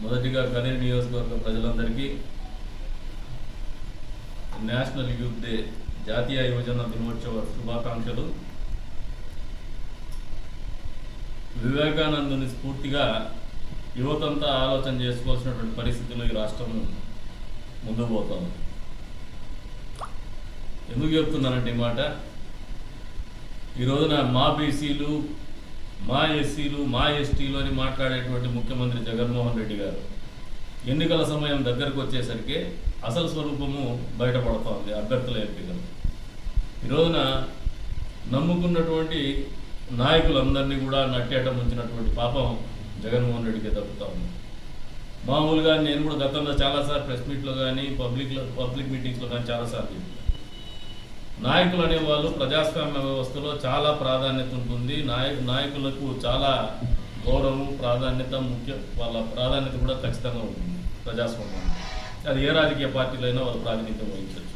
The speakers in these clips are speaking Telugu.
మొదటిగా కదిరి నియోజకవర్గ ప్రజలందరికీ నేషనల్ యూత్ డే జాతీయ యువజన దినోత్సవ శుభాకాంక్షలు. వివేకానందుని స్ఫూర్తిగా యువతంతా ఆలోచన చేసుకోవాల్సినటువంటి పరిస్థితుల్లో ఈ రాష్ట్రం ముందుకు పోతాం. ఎందుకు చెప్తున్నానంటే ఈ మాట, ఈ రోజున మా బీసీలు, మా ఎస్సీలు, మా ఎస్టీలు అని మాట్లాడేటువంటి ముఖ్యమంత్రి జగన్మోహన్ రెడ్డి గారు ఎన్నికల సమయం దగ్గరకు వచ్చేసరికి అసలు స్వరూపము బయటపడుతోంది. అభ్యర్థుల ఎంపికలు ఈ రోజున నమ్ముకున్నటువంటి నాయకులందరినీ కూడా నట్టేయటం ఉంచినటువంటి పాపం జగన్మోహన్ రెడ్డికి దక్కుతా ఉంది. మామూలుగా నేను కూడా గతంలో చాలాసార్లు ప్రెస్ మీట్లో కానీ పబ్లిక్ మీటింగ్స్లో కానీ చాలాసార్లు నాయకులు అనేవాళ్ళు ప్రజాస్వామ్య వ్యవస్థలో చాలా ప్రాధాన్యత ఉంటుంది. నాయకులకు చాలా గౌరవం, ప్రాధాన్యత వాళ్ళ ప్రాధాన్యత కూడా ఖచ్చితంగా ఉంటుంది ప్రజాస్వామ్యం. అది ఏ రాజకీయ పార్టీలైనా వాళ్ళు ప్రాతినిధ్యం వహించవచ్చు.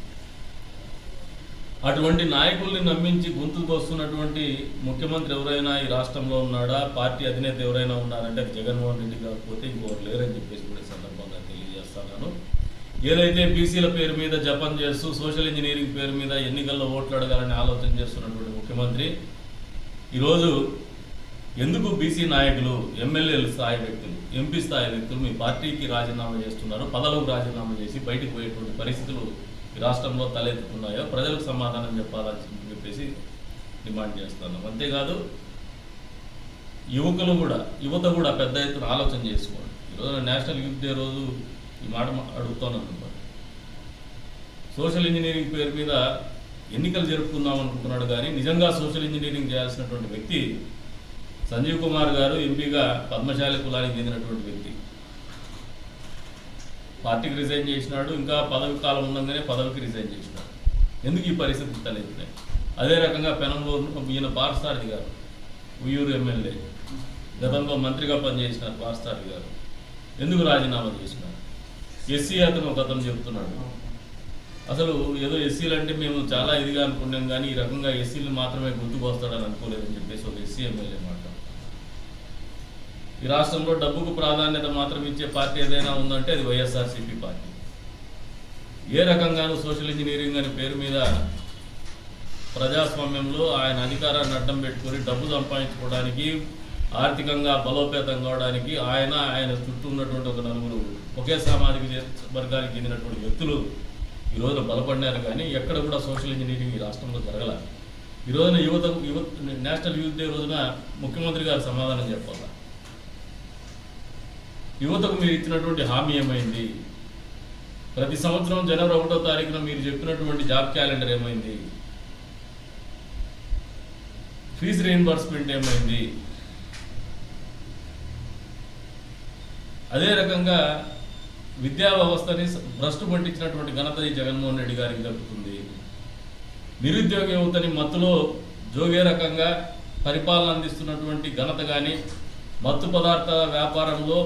అటువంటి నాయకుల్ని నమ్మించి గొంతుకు వస్తున్నటువంటి ముఖ్యమంత్రి ఎవరైనా ఈ రాష్ట్రంలో ఉన్నాడా, పార్టీ అధినేత ఎవరైనా ఉన్నారంటే అది జగన్మోహన్ రెడ్డి కాకపోతే ఇంకోరు లేరని చెప్పేసి కూడా సందర్భంగా తెలియజేస్తున్నాను. ఏదైతే బీసీల పేరు మీద జపం చేస్తూ సోషల్ ఇంజనీరింగ్ పేరు మీద ఎన్నికల్లో ఓట్లు అడగాలని ఆలోచన చేస్తున్నటువంటి ముఖ్యమంత్రి ఈరోజు ఎందుకు బీసీ నాయకులు, ఎమ్మెల్యేలు స్థాయి వ్యక్తులు, ఎంపీ స్థాయి వ్యక్తులు మీ పార్టీకి రాజీనామా చేస్తున్నారు, పదవులకు రాజీనామా చేసి బయటకు పోయేటువంటి పరిస్థితులు ఈ రాష్ట్రంలో తలెత్తుతున్నాయో ప్రజలకు సమాధానం చెప్పాలని చెప్పేసి డిమాండ్ చేస్తున్నాం. అంతేకాదు యువత కూడా పెద్ద ఎత్తున ఆలోచన చేసుకోండి. ఈరోజు నేషనల్ యూత్ డే రోజు ఈ మాట అడుగుతున్నాను. సోషల్ ఇంజనీరింగ్ పేరు మీద ఎన్నికలు జరుపుకుందాం అనుకుంటున్నాడు, కానీ నిజంగా సోషల్ ఇంజనీరింగ్ చేయాల్సినటువంటి వ్యక్తి సంజీవ్ కుమార్ గారు ఎంపీగా పద్మశాలి కులానికి చెందినటువంటి వ్యక్తి. పార్టీకి రిజైన్ చేసినాడు, ఇంకా పదవి కాలం ఉండగానే పదవికి రిజైన్ చేసినాడు. ఎందుకు ఈ పరిస్థితి తలెత్తినాయి? అదే రకంగా పెనంలో ఈయన పార్సారథి గారు, ఉయ్యూరు ఎమ్మెల్యే, గతంలో మంత్రిగా పనిచేసినారు పార్సారథి గారు, ఎందుకు రాజీనామా చేసినారు? ఎస్సీ అతను ఒక అతను చెప్తున్నాడు, అసలు ఏదో ఎస్సీలు అంటే మేము చాలా ఇదిగా అనుకున్నాం, కానీ ఈ రకంగా ఎస్సీలు మాత్రమే గుర్తుకు వస్తాడని అనుకోలేదని చెప్పేసి ఒక ఎస్సీ ఎమ్మెల్యే మాట. ఈ రాష్ట్రంలో డబ్బుకు ప్రాధాన్యత మాత్రం ఇచ్చే పార్టీ ఏదైనా ఉందంటే అది వైఎస్ఆర్సీపీ పార్టీ. ఏ రకంగానూ సోషల్ ఇంజనీరింగ్ అనే పేరు మీద ప్రజాస్వామ్యంలో ఆయన అధికారాన్ని అడ్డం పెట్టుకొని డబ్బు సంపాదించుకోవడానికి, ఆర్థికంగా బలోపేతం కావడానికి ఆయన చుట్టూ ఉన్నటువంటి ఒక నలుగురు ఒకే సామాజిక వర్గానికి చెందినటువంటి వ్యక్తులు ఈ రోజున బలపడినారు, కానీ ఎక్కడ కూడా సోషల్ ఇంజనీరింగ్ ఈ రాష్ట్రంలో జరగల. ఈ రోజున యువత నేషనల్ యూత్ డే రోజున ముఖ్యమంత్రి గారు సమాధానం చెప్పాలి. యువతకు మీరు ఇచ్చినటువంటి హామీ ఏమైంది? ప్రతి సంవత్సరం జనవరి 1వ తారీఖున మీరు చెప్పినటువంటి జాబ్ క్యాలెండర్ ఏమైంది? ఫీజు రీయింబర్స్మెంట్ ఏమైంది? అదే రకంగా విద్యా వ్యవస్థని భ్రష్టు పట్టించినటువంటి ఘనత ఈ జగన్మోహన్ రెడ్డి గారికి దక్కుతుంది. నిరుద్యోగ యువతని మత్తులో జోగే రకంగా పరిపాలన అందిస్తున్నటువంటి ఘనత కానీ, మత్తు పదార్థాల వ్యాపారంలో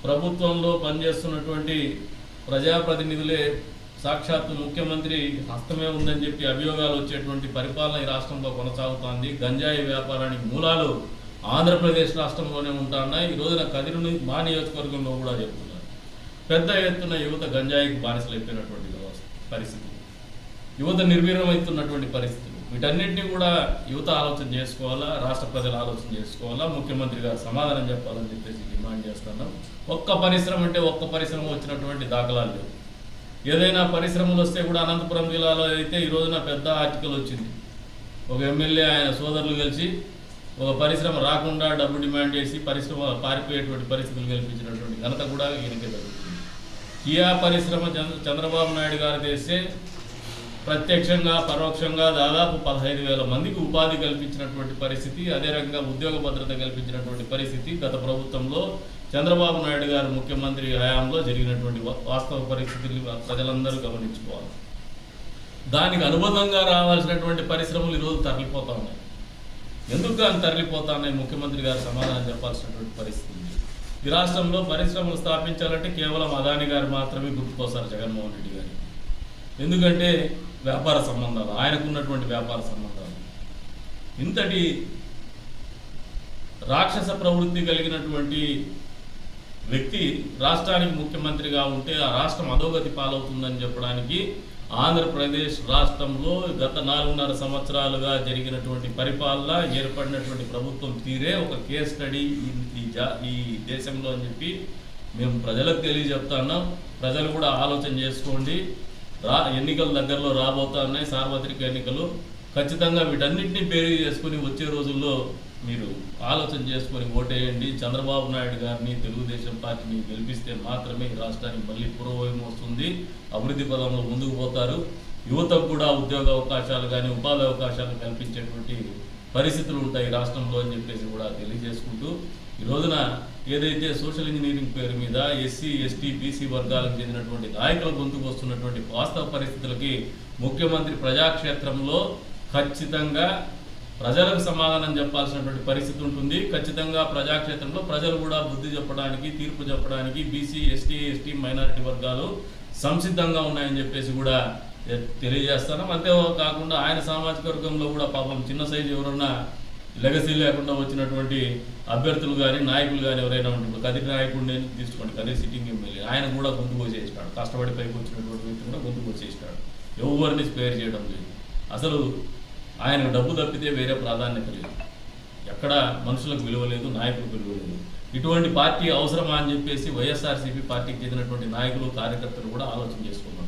ప్రభుత్వంలో పనిచేస్తున్నటువంటి ప్రజాప్రతినిధులే సాక్షాత్తు ముఖ్యమంత్రి హస్తమే ఉందని చెప్పి అభియోగాలు వచ్చేటువంటి పరిపాలన ఈ రాష్ట్రంలో కొనసాగుతోంది. గంజాయి వ్యాపారానికి మూలాలు ఆంధ్రప్రదేశ్ రాష్ట్రంలోనే ఉంటున్నాయి. ఈ రోజున కదిరి మా నియోజకవర్గంలో కూడా చెప్తున్నారు, పెద్ద ఎత్తున యువత గంజాయికి బానిసలైపోయినటువంటి పరిస్థితి, యువత నిర్వీర్యమవుతున్నటువంటి పరిస్థితులు. వీటన్నింటినీ కూడా యువత ఆలోచన చేసుకోవాలా, రాష్ట్ర ప్రజలు ఆలోచన చేసుకోవాలా, ముఖ్యమంత్రి గారు సమాధానం చెప్పాలని చెప్పేసి డిమాండ్ చేస్తున్నాం. ఒక్క పరిశ్రమ వచ్చినటువంటి దాఖలాలు లేవు. ఏదైనా పరిశ్రమలు వస్తే కూడా అనంతపురం జిల్లాలో అయితే ఈ రోజున పెద్ద ఆర్టికల్ వచ్చింది. ఒక ఎమ్మెల్యే ఆయన సోదరులు కలిసి ఒక పరిశ్రమ రాకుండా డబ్బు డిమాండ్ చేసి పరిశ్రమ పారిపోయేటువంటి పరిస్థితులు కల్పించినటువంటి ఘనత కూడా ఈయనకే జరుగుతుంది. కియా పరిశ్రమ చంద్రబాబు నాయుడు గారు చేస్తే ప్రత్యక్షంగా పరోక్షంగా దాదాపు 15,000 మందికి ఉపాధి కల్పించినటువంటి పరిస్థితి, అదే రకంగా ఉద్యోగ భద్రత కల్పించినటువంటి పరిస్థితి గత ప్రభుత్వంలో చంద్రబాబు నాయుడు గారు ముఖ్యమంత్రి హయాంలో జరిగినటువంటి వాస్తవ పరిస్థితులు ప్రజలందరూ గమనించుకోవాలి. దానికి అనుబంధంగా రావాల్సినటువంటి పరిశ్రమలు ఈరోజు తరలిపోతా ఉన్నాయి. ఎందుకు కానీ తరలిపోతా ఉన్నాయి? ముఖ్యమంత్రి గారు సమాధానం చెప్పాల్సినటువంటి పరిస్థితి. ఈ రాష్ట్రంలో పరిశ్రమలు స్థాపించాలంటే కేవలం అదాని గారు మాత్రమే గుర్తుకొస్తారు జగన్మోహన్ రెడ్డి గారు. ఎందుకంటే వ్యాపార సంబంధాలు, ఆయనకున్నటువంటి వ్యాపార సంబంధాలు. ఇంతటి రాక్షస ప్రవృత్తి కలిగినటువంటి వ్యక్తి రాష్ట్రానికి ముఖ్యమంత్రిగా ఉంటే ఆ రాష్ట్రం అధోగతి పాలవుతుందని చెప్పడానికి ఆంధ్రప్రదేశ్ రాష్ట్రంలో గత 4.5 సంవత్సరాలుగా జరిగినటువంటి పరిపాలన, ఏర్పడినటువంటి ప్రభుత్వం తీరే ఒక కేస్ స్టడీ ఈ దేశంలో అని చెప్పి మేము ప్రజలకు తెలియజెప్తున్నాం. ప్రజలు కూడా ఆలోచన చేసుకోండి. ఎన్నికల దగ్గరలో రాబోతున్నాయి, సార్వత్రిక ఎన్నికలు. ఖచ్చితంగా వీటన్నిటిని బేరీ చేసుకుని వచ్చే రోజుల్లో మీరు ఆలోచన చేసుకొని ఓటేయండి. చంద్రబాబు నాయుడు గారిని, తెలుగుదేశం పార్టీని గెలిపిస్తే మాత్రమే ఈ రాష్ట్రానికి మళ్ళీ పూర్వవైపు వస్తుంది, అభివృద్ధి పదంలో ముందుకు పోతారు. యువతకు కూడా ఉద్యోగ అవకాశాలు కానీ ఉపాధి అవకాశాలు కల్పించేటువంటి పరిస్థితులు ఉంటాయి రాష్ట్రంలో అని చెప్పేసి కూడా తెలియజేసుకుంటూ, ఈ రోజున ఏదైతే సోషల్ ఇంజనీరింగ్ పేరు మీద ఎస్సీ, ఎస్టీ, బీసీ వర్గాలకు చెందినటువంటి నాయకుల గొంతుకు వస్తున్నటువంటి వాస్తవ పరిస్థితులకి ముఖ్యమంత్రి ప్రజాక్షేత్రంలో ఖచ్చితంగా ప్రజలకు సమాధానం చెప్పాల్సినటువంటి పరిస్థితి ఉంటుంది. ఖచ్చితంగా ప్రజాక్షేత్రంలో ప్రజలు కూడా బుద్ధి చెప్పడానికి, తీర్పు చెప్పడానికి బీసీ, ఎస్టీ మైనారిటీ వర్గాలు సంసిద్ధంగా ఉన్నాయని చెప్పేసి కూడా తెలియజేస్తాను. అంతేకాకుండా ఆయన సామాజిక వర్గంలో కూడా పాపం చిన్న సైజు ఎవరన్నా లెగసీ లేకుండా వచ్చినటువంటి అభ్యర్థులు కానీ నాయకులు కానీ ఎవరైనా ఉంటారు. కదిరి నాయకుడిని తీసుకోండి, కదిరి సిట్టింగ్ ఎమ్మెల్యే, ఆయన కూడా గొంతు కోసేసినాడు. కష్టపడి పైకి వచ్చినటువంటి వ్యక్తి కూడా గొంతు కోసేసినాడు. ఎవరిని స్పేర్ చేయడం లేదు. అసలు ఆయన డబ్బు తప్పితే వేరే ప్రాధాన్యత లేదు. ఎక్కడ మనుషులకు విలువ లేదు, నాయకులకు విలువ లేదు. ఇటువంటి పార్టీ అవసరమా అని చెప్పేసి వైఎస్ఆర్సీపీ పార్టీకి చెందినటువంటి నాయకులు, కార్యకర్తలు కూడా ఆలోచన చేసుకున్నారు.